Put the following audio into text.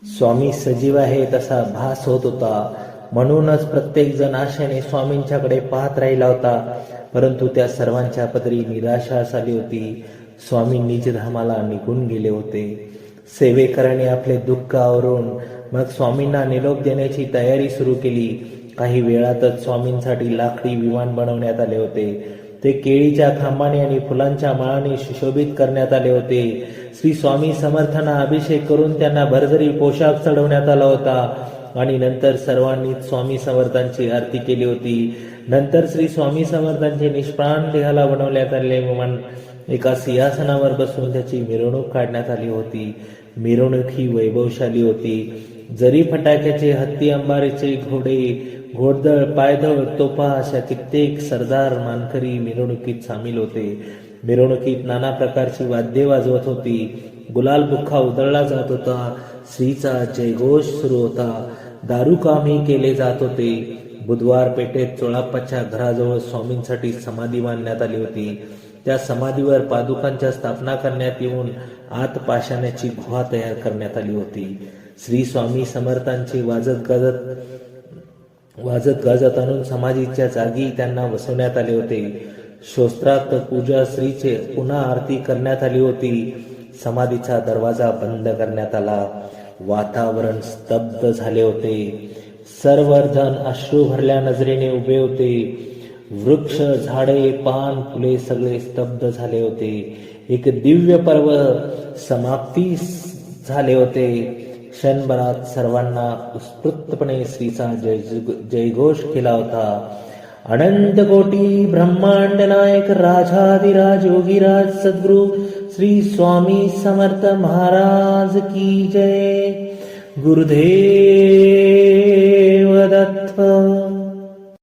स्वामी सजीव आहे तसा भास होत होता. म्हणूनच प्रत्येक जण आशेने स्वामींच्याकडे पाहत राहिला होता. परंतु त्या सर्वांच्या पदरी निराशा आली होती. स्वामी निजधामाला निघून गेले होते. सेवेकराने आपले दुःख आवरून मग स्वामींना निरोप देण्याची तयारी सुरू केली. काही वेळातच स्वामींसाठी लाकडी विमान बनवण्यात आले होते. ते केळीच्या खांबाने आणि फुलांच्या माळाने सुशोभित करण्यात आले होते. श्री स्वामी समर्थांना अभिषेक करून त्यांना भरभरी पोशाख चढवण्यात आला होता आणि नंतर सर्वांनी स्वामी समर्थांची आरती केली होती. नंतर श्री स्वामी समर्थांचे निष्प्राण देहाला बनवण्यात आलेले विमान एका सिंहासनावर बसून त्याची मिरवणूक काढण्यात आली होती. मिरवणूक ही वैभवशाली होती. जरी फटाक्याचे, हत्ती अंबारीचे, घोडे, घोडदळ, पायदळ, तोफा अशा कित्येक सरदार मानकरी मिरवणुकीत सामील होते. मिरवणुकीत नाना प्रकारची वाद्ये वाजवत होती. गुलाल बुख्खा उधळला जात होता. श्रीचा जयघोष सुरू होता. दारूकामही केले जात होते. बुधवार पेठेत चोळाप्पाच्या घराजवळ स्वामींसाठी समाधी बांधण्यात आली होती. त्या समाधीवर पादुकांच्या स्थापना करण्यात येऊन आत पाषाणाची गुहा तयार करण्यात आली होती. श्री स्वामी समर्थांचे वाजत गाजत आणून समाधीच्या जागी त्यांना बसवण्यात आले होते. शस्त्रार्थ पूजा श्रीचे पुन्हा आरती करण्यात आली होती. समाधीचा दरवाजा बंद करण्यात आला. वातावरण स्तब्ध झाले होते. सर्वजण अश्रू भरल्या नजरेने उभे होते. वृक्ष, झाडे, पान, फुले सगळे स्तब्ध झाले होते. एक दिव्य पर्व समाप्ती झाले होते. क्षणभरात सर्वांना उत्स्फूर्तपणे श्रीचा जयघोष केला होता. अनंत कोटी ब्रह्मांड नायक राजाधिराज योगीराज सद्गुरु श्री स्वामी समर्थ महाराज की जय. गुरुदेव दत्त.